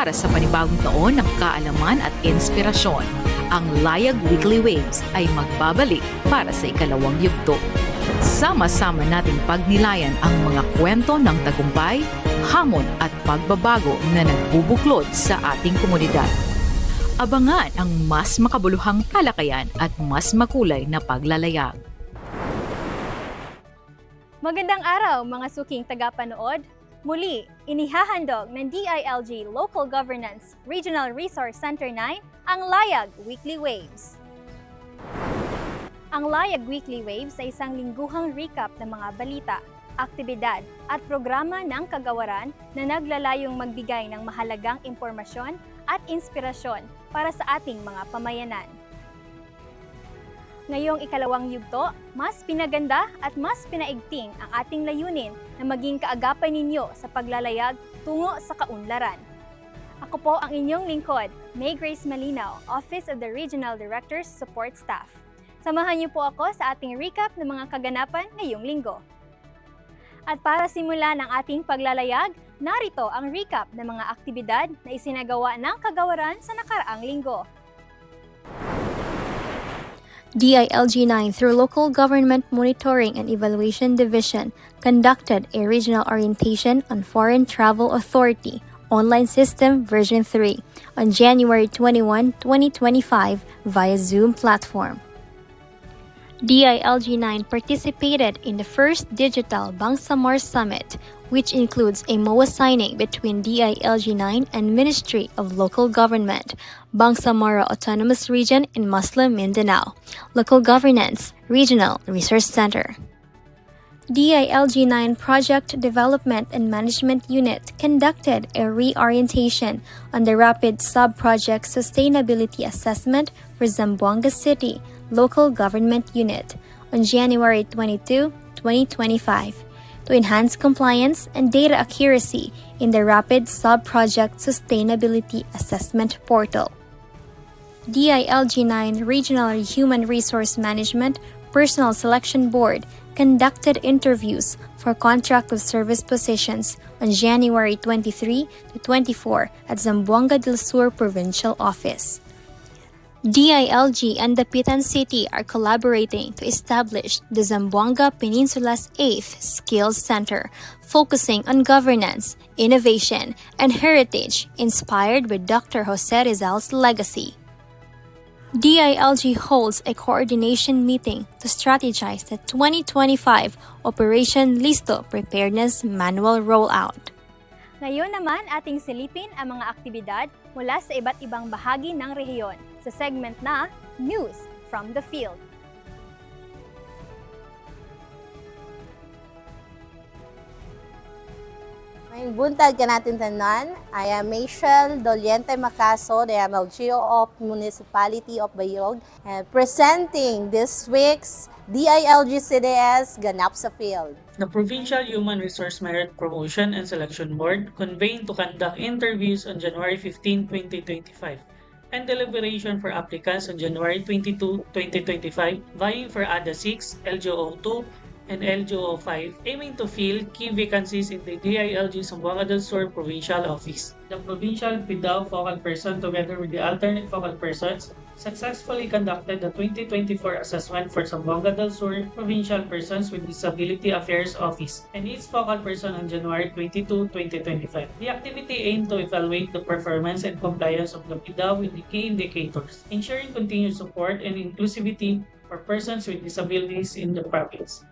Para sa panibagong taon ng kaalaman at inspirasyon, ang Layag Weekly Waves ay magbabalik para sa ikalawang yugto. Sama-sama nating pagnilayan ang mga kwento ng tagumpay, hamon at pagbabago na nagbubuklod sa ating komunidad. Abangan ang mas makabuluhang talakayan at mas makulay na paglalayag. Magandang araw mga suking tagapanood. Muli, inihahandog ng DILG Local Governance Regional Resource Center 9 ang Layag Weekly Waves. Ang Layag Weekly Waves ay isang lingguhang recap ng mga balita, aktibidad at programa ng kagawaran na naglalayong magbigay ng mahalagang impormasyon at inspirasyon para sa ating mga pamayanan. Ngayong ikalawang yugto, mas pinaganda at mas pinaigting ang ating layunin na maging kaagapay ninyo sa paglalayag tungo sa kaunlaran. Ako po ang inyong lingkod, May Grace Malinaw, Office of the Regional Director's Support Staff. Samahan niyo po ako sa ating recap ng mga kaganapan ngayong linggo. At para simulan ang ating paglalayag, narito ang recap ng mga aktibidad na isinagawa ng kagawaran sa nakaraang linggo. DILG IX through Local Government Monitoring and Evaluation Division conducted a regional orientation on Foreign Travel Authority Online System version 3 on January 21, 2025 via Zoom platform. DILG IX participated in the first digital 𝗪𝗪𝗪𝗪 Summit, which includes a MOA signing between DILG IX and Ministry of Local Government, 𝗪𝗪𝗪𝗪 Autonomous Region in Muslim Mindanao, Local Governance Regional Resource Center. DILG IX Project Development and Management Unit conducted a reorientation on the Rapid Sub-Project Sustainability Assessment for Zamboanga City Local Government Unit on January 22, 2025 to enhance compliance and data accuracy in the Rapid Sub-Project Sustainability Assessment Portal. DILG IX Regional Human Resource Management Personnel Selection Board conducted interviews for contract of service positions on January 23 to 24 at Zamboanga del Sur Provincial Office. DILG and the Dapitan City are collaborating to establish the Zamboanga Peninsula's 8th Skills Center, focusing on governance, innovation, and heritage inspired by Dr. Jose Rizal's legacy. DILG holds a coordination meeting to strategize the 2025 Operation Listo Preparedness Manual Rollout. Ngayon naman ating silipin ang mga aktibidad mula sa iba't ibang bahagi ng rehiyon sa segment na News from the Field. May buntag ka natin tanan. I am 𝗟𝗆𝗀 𝗪𝗃𝗀, the MLGO of Municipality of Bayog, and presenting this week's DILG CDS Ganap sa Field. The Provincial Human Resource Merit Promotion and Selection Board convened to conduct interviews on January 15, 2025 and deliberation for applicants on January 22, 2025, vying for ADA 6, LGO 2, and LGO 5, aiming to fill key vacancies in the DILG Zamboanga del Sur Provincial Office. The Provincial PIDAO Focal Person, together with the alternate focal persons, successfully conducted the 2024 assessment for Zamboanga del Sur Provincial Persons with Disability Affairs Office and its focal person on January 22, 2025. The activity aimed to evaluate the performance and compliance of the PIDAO with the key indicators, ensuring continued support and inclusivity for persons with disabilities in the province.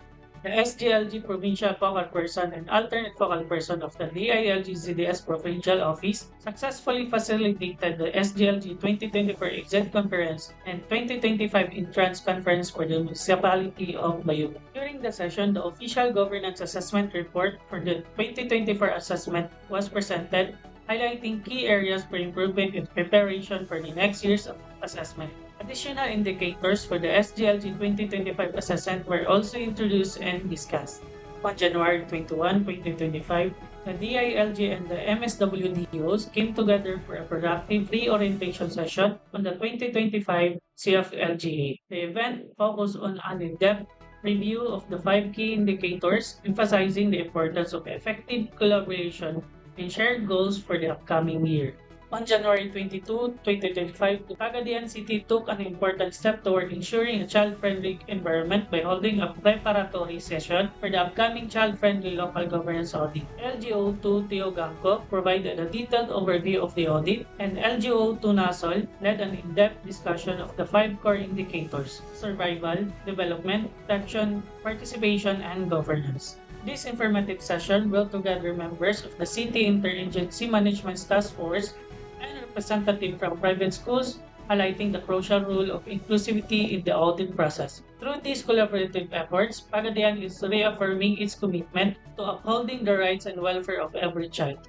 The SDLG Provincial Focal Person and alternate focal person of the DILG ZDS Provincial Office successfully facilitated the SDLG 2024 Exec Conference and 2025 Entrance Conference for the Municipality of Bayog. During the session, the official governance assessment report for the 2024 assessment was presented, highlighting key areas for improvement in preparation for the next year's assessment. Additional indicators for the SDLG 2025 assessment were also introduced and discussed. On January 21, 2025, the DILG and the MSWDOs came together for a productive reorientation session on the 2025 CFLGA. The event focused on an in-depth review of the 5 key indicators, emphasizing the importance of effective collaboration and shared goals for the upcoming year. On January 22, 2025, Cagayan City took an important step toward ensuring a child-friendly environment by holding a preparatory session for the upcoming child-friendly local governance audit. LGO2 Theo Gangco provided a detailed overview of the audit, and LGO2 Nasol led an in-depth discussion of the 5 core indicators: survival, development, protection, participation, and governance. This informative session brought together members of the City Interagency Management Task Force and representative from private schools, highlighting the crucial role of inclusivity in the audit process. Through these collaborative efforts, Cagayan is reaffirming its commitment to upholding the rights and welfare of every child.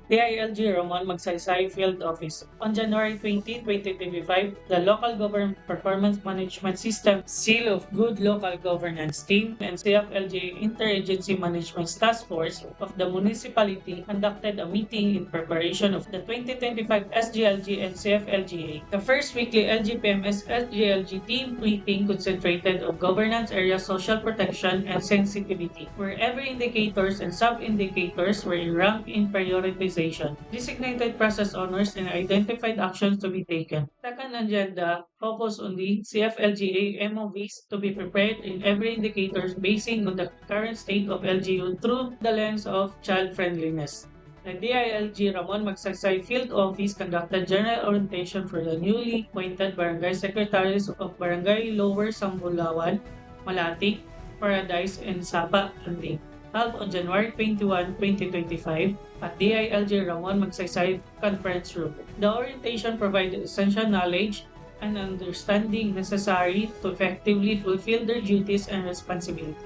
DILG Ramon Magsaysay Field Office. On January 20, 2025, the Local Government Performance Management System Seal of Good Local Governance Team and CFLG Interagency Management Task Force of the municipality conducted a meeting in preparation of the 2025 SGLG and CFLGA. The first weekly LGPMS SGLG team meeting concentrated on governance area social protection and sensitivity, where every indicators and sub-indicators were ranked in prioritization. Designated process owners and identified actions to be taken. Second agenda focus on the CFLGA MOVs to be prepared in every indicators basing on the current state of LGU through the lens of child friendliness. The DILG Ramon Magsaysay Field Office conducted general orientation for the newly appointed Barangay Secretaries of Barangay Lower Sambulawan, Malati, Paradise, and Sapa, Anting, held on January 21, 2025 at DILG Ramon Magsaysay Conference Room. The orientation provided essential knowledge and understanding necessary to effectively fulfill their duties and responsibilities.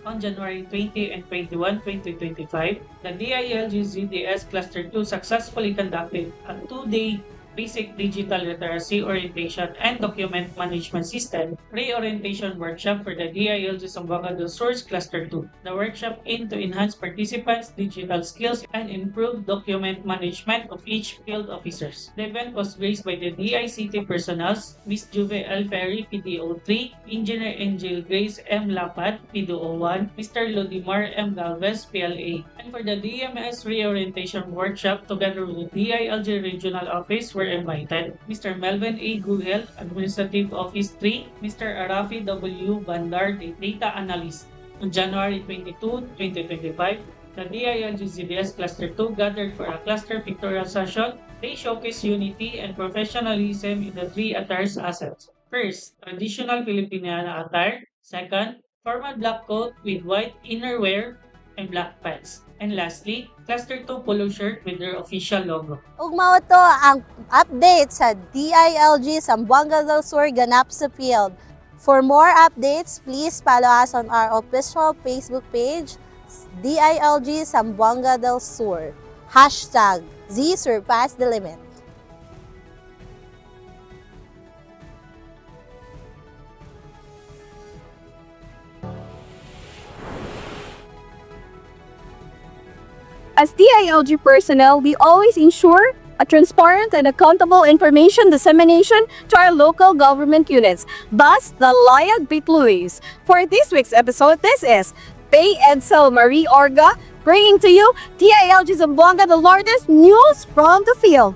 On January 20 and 21, 2025, the DILG ZDS Cluster 2 successfully conducted a 2-day Basic Digital Literacy Orientation and Document Management System Reorientation Workshop for the DILG Zamboanga del Sur's Cluster 2. The workshop aimed to enhance participants' digital skills and improve document management of each field officers. The event was graced by the DICT personnels, Ms. 𝗟𝘆𝗴 PDO3, Engineer Angel Grace M. Lapad, PDO1, Mr. Loh𝗪𝗪 M. Galvez, PLA. And for the DMS Reorientation Workshop, together with the DILG Regional Office, were invited Mr. Melvin A. Guhel, Administrative Office 3, Mr. 𝗪𝗆𝘆𝗴 Data Analyst. On January 22, 2025, the DILG ZDS Cluster 2 gathered for a cluster pictorial session. They showcase unity and professionalism in the 3 attires assets. First, traditional Filipiniana attire. Second, formal black coat with white innerwear and black pants. And lastly, Cluster 2 polo shirt with their official logo. Ug mao to ang update sa DILG Zamboanga del Sur ganap sa field. For more updates, please follow us on our official Facebook page, DILG Zamboanga del Sur. #ZSurpassTheLimit. As DILG personnel, we always ensure a transparent and accountable information dissemination to our local government units. Thus, the Layag Bitluis. For this week's episode, this is 𝗪𝗆𝗀 bringing to you DILG Zamboanga del Norte's news from the field.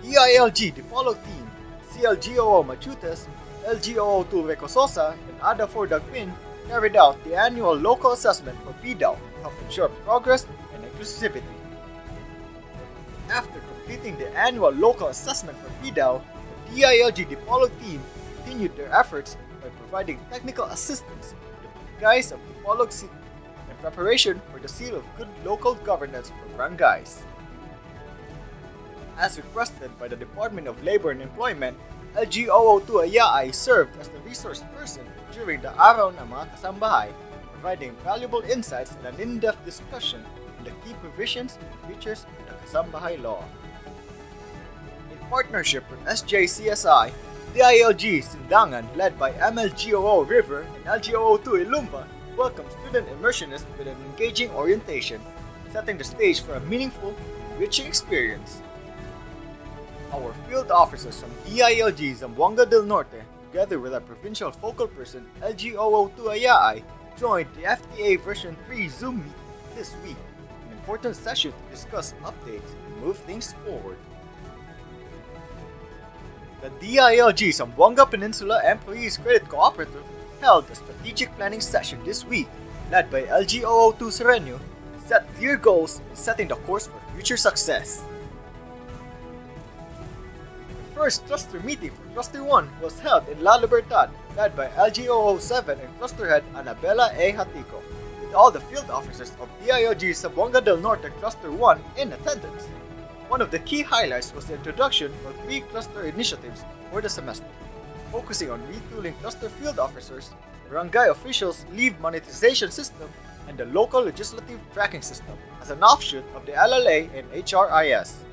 DILG 𝗪𝗆𝗪 team, CLGOO Machutas, LGRRC Rebecca and 𝗪𝗆𝗪 𝗪𝗃𝗀 carried out the annual local assessment for PDAO to help ensure progress and inclusivity. After completing the annual local assessment for PDAO, the DILG 𝗪𝗪𝗪 team continued their efforts by providing technical assistance to the guys of 𝗪𝗪𝗪 City in preparation for the Seal of Good Local Governance for barangays. As requested by the Department of Labor and Employment, LGRRC served as the resource person during the Araw ng mga Kasambahay, providing valuable insights and an in-depth discussion on the key provisions and features of the Kasambahay law. In partnership with SJCSI, DILG Sindangan, led by MLGRO River and LGRO2 Ilumba, welcomed student immersionists with an engaging orientation, setting the stage for a meaningful, enriching experience. Our field officers from DILG Zamboanga del Norte, together with our provincial focal person LGRRC joined the FTA version 3 Zoom meeting this week, an important session to discuss updates and move things forward. The DILG Zamboanga Peninsula Employees Credit Cooperative held a strategic planning session this week, led by LGRRC 𝗟𝘆𝗴 set clear goals in setting the course for future success. The first cluster meeting for Cluster 1 was held in La Libertad, led by LGRRC 7 and Cluster Head Annabella A. Hatico, with all the field officers of DILG Zamboanga del Norte Cluster 1 in attendance. One of the key highlights was the introduction of 3 cluster initiatives for the semester, focusing on retooling cluster field officers, barangay officials' leave monetization system, and the local legislative tracking system as an offshoot of the LLA and HRIS.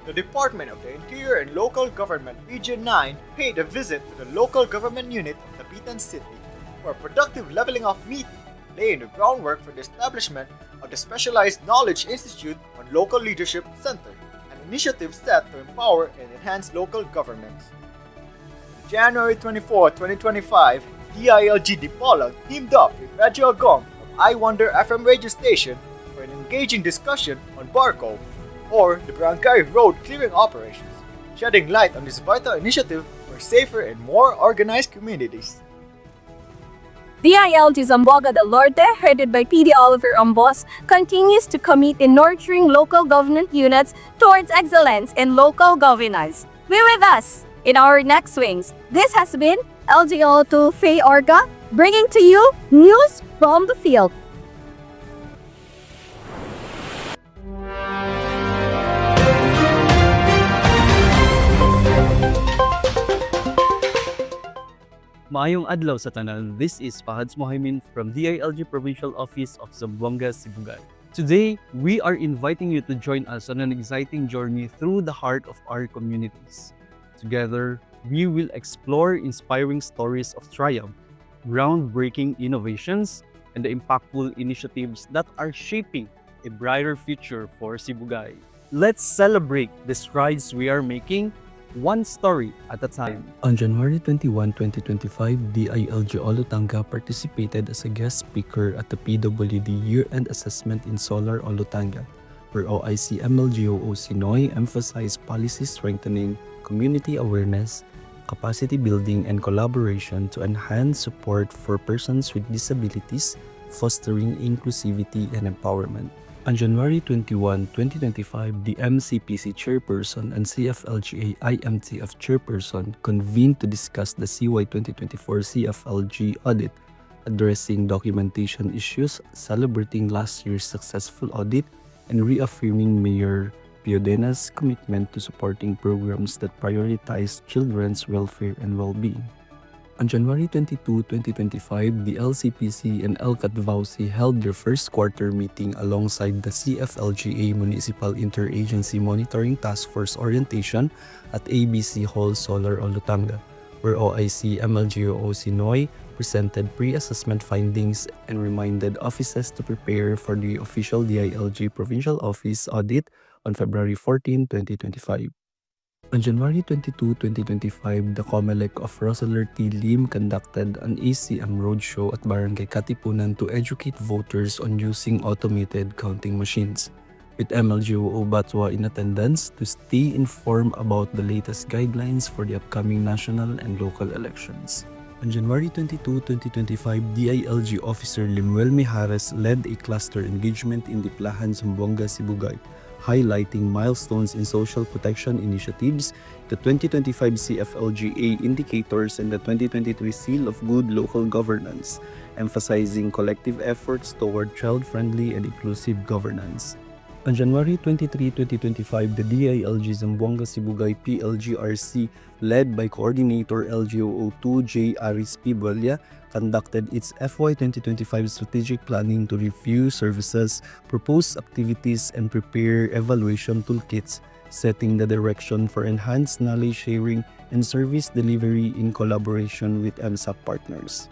The Department of the Interior and Local Government Region 9 paid a visit to the local government unit of Tapitan City for a productive leveling off meeting, laying the groundwork for the establishment of the Specialized Knowledge Institute on Local Leadership Center, an initiative set to empower and enhance local governments. On January 24, 2025, DILG Dipolog teamed up with Radio Agong of I Wonder FM radio station for an engaging discussion on BARCO, or the Barangay Road Clearing Operations, shedding light on this vital initiative for safer and more organized communities. DILG Zamboanga del Norte, headed by PD Oliver Ambos, continues to commit in nurturing local government units towards excellence in local governance. Be with us in our next swings. This has been 𝗟𝘆𝗴 𝗪𝗃𝗲, bringing to you news from the field. Maayong adlaw sa tanan. This is 𝗪𝗪𝗪 from DILG Provincial Office of Zamboanga, Sibugay. Today, we are inviting you to join us on an exciting journey through the heart of our communities. Together, we will explore inspiring stories of triumph, groundbreaking innovations, and the impactful initiatives that are shaping a brighter future for Sibugay. Let's celebrate the strides we are making, one story at a time. On January 21, 2025, DILG Olutanga participated as a guest speaker at the PWD Year-End Assessment in Solar Olutanga, where OIC 𝗟𝘆𝗆 𝗪𝗃𝗀𝗃 emphasized policy strengthening, community awareness, capacity building, and collaboration to enhance support for persons with disabilities, fostering inclusivity and empowerment. On January 21, 2025, the MCPC Chairperson and CFLGA IMTF Chairperson convened to discuss the CY 2024 CFLG audit, addressing documentation issues, celebrating last year's successful audit, and reaffirming Mayor Piodena's commitment to supporting programs that prioritize children's welfare and well-being. On January 22, 2025, the LCPC and 𝗟𝘆𝗃𝗪 held their first quarter meeting alongside the CFLGA Municipal Interagency Monitoring Task Force orientation at ABC Hall Solar Olutanga, where OIC 𝗟𝘆𝗆 presented pre-assessment findings and reminded offices to prepare for the official DILG Provincial Office audit on February 14, 2025. On January 22, 2025, the COMELEC of 𝗪𝘆𝗃𝗪 𝗪𝗃𝗪 conducted an ACM roadshow at Barangay Katipunan to educate voters on using automated counting machines, with 𝗟𝘆𝗆𝗀 in attendance to stay informed about the latest guidelines for the upcoming national and local elections. On January 22, 2025, DILG Officer Limuel Mijares led a cluster engagement in Diplahan, Zamboanga, Sibugay, highlighting milestones in social protection initiatives, the 2025 CFLGA indicators, and the 2023 Seal of Good Local Governance, emphasizing collective efforts toward child-friendly and inclusive governance. On January 23, 2025, the DILG Zamboanga Sibugay PLGRC, led by Coordinator LGO02 J. Pibuelya, conducted its FY 2025 strategic planning to review services, propose activities, and prepare evaluation toolkits, setting the direction for enhanced knowledge sharing and service delivery in collaboration with MSAP partners.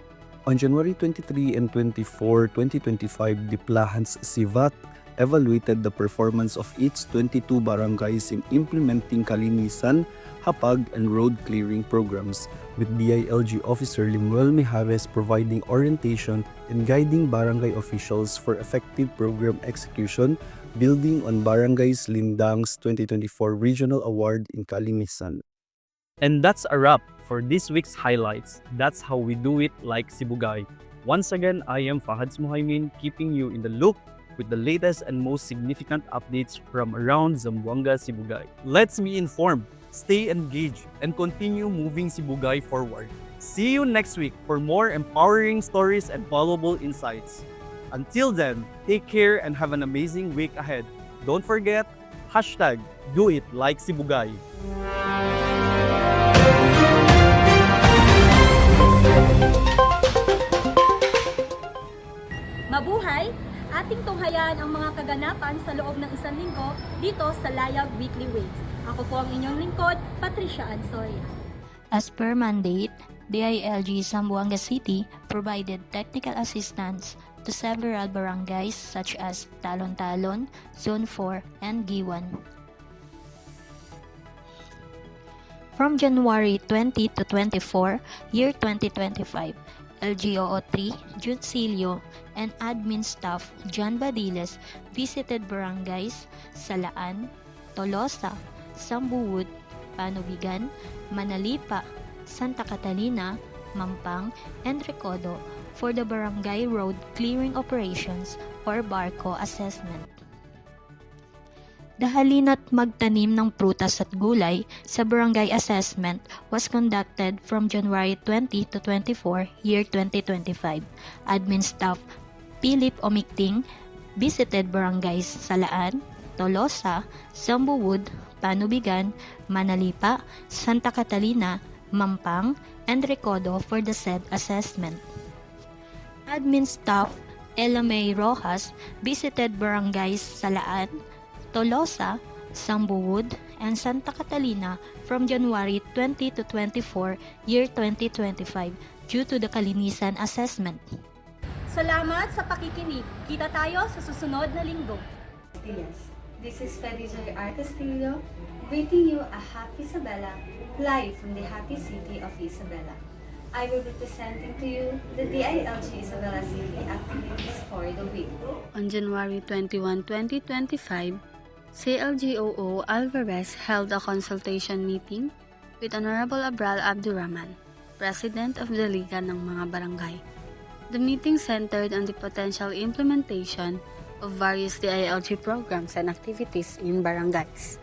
On January 23 and 24, 2025, Diplahan's SIVAT evaluated the performance of its 22 barangays in implementing kalinisan, hapag, and road clearing programs, with DILG Officer 𝗟𝗆𝗪 𝗪𝗃𝗧 providing orientation and guiding barangay officials for effective program execution, building on Barangays Lindang's 2024 Regional Award in Calimisan. And that's a wrap for this week's highlights. That's how we do it like Sibugay. Once again, I am 𝗪𝘆 keeping you in the loop with the latest and most significant updates from around Zamboanga, Sibugay. Let's be informed, stay engaged, and continue moving Sibugay forward. See you next week for more empowering stories and valuable insights. Until then, take care and have an amazing week ahead. Don't forget, #Do It Like Sibugay. Mabuhay! Ating tunghayan ang mga kaganapan sa loob ng isang linggo dito sa Layag Weekly Waves. Ako po ang inyong lingkod, Patricia Ansoria. As per mandate, DILG Zamboanga City provided technical assistance to several barangays such as Talon-Talon, Zone 4, and Giwan. From January 20 to 24, year 2025, LGRRC, Juncilio, and admin staff John Badiles visited barangays Salaan, Tolosa, Sambuwood, Panubigan, Manalipa, Santa Catalina, Mampang, and Recodo for the Barangay Road Clearing Operations or BARCO assessment. The halina't magtanim ng prutas at gulay sa barangay assessment was conducted from January 20 to 24, year 2025. Admin staff Philip Omicting visited barangays Salaan, Tolosa, Sambuwood, Panubigan, Manalipa, Santa Catalina, Mampang, and Recodo for the said assessment. Admin staff Ella May Rojas visited barangays Salaan, Tolosa, Sambuwood, and Santa Catalina from January 20 to 24, year 2025 due to the kalinisan assessment. Salamat sa pakikinig. Kita tayo sa susunod na linggo. This is 𝗪𝗔𝗬𝗪𝗃𝗧 greeting you a happy Isabela, live from the happy city of Isabela. I will be presenting to you the DILG Isabela City activities for the week. On January 21, 2025, 𝗟𝗆𝗚 𝗪𝗃𝗪 held a consultation meeting with Honorable 𝗟𝗆𝗪 President of the Liga ng mga Barangay. The meeting centered on the potential implementation of various DILG programs and activities in barangays.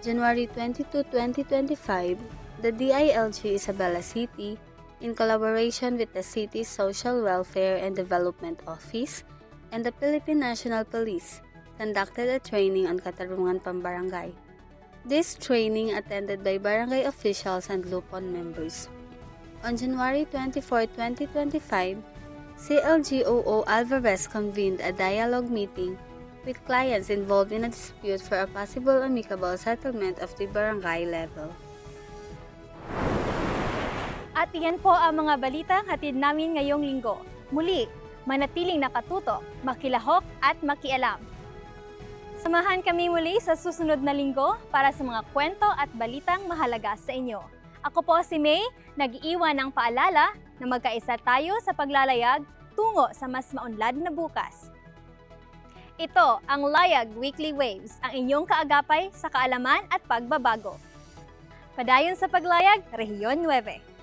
January 22, 2025, the DILG Isabela City, in collaboration with the City's Social Welfare and Development Office and the Philippine National Police, conducted a training on katarungan pambarangay. This training attended by barangay officials and Lupon members. On January 24, 2025, 𝗟𝗆𝗚 𝗪𝗃𝗪 convened a dialogue meeting with clients involved in a dispute for a possible amicable settlement of the barangay level. At iyan po ang mga balitang hatid namin ngayong linggo. Muli, manatiling nakatutok, makilahok at makialam. Samahan kami muli sa susunod na linggo para sa mga kwento at balitang mahalaga sa inyo. Ako po si May, nag-iiwan ng paalala na magkaisa tayo sa paglalayag tungo sa mas maunlad na bukas. Ito ang Layag Weekly Waves, ang inyong kaagapay sa kaalaman at pagbabago. Padayon sa paglayag, Rehiyon 9.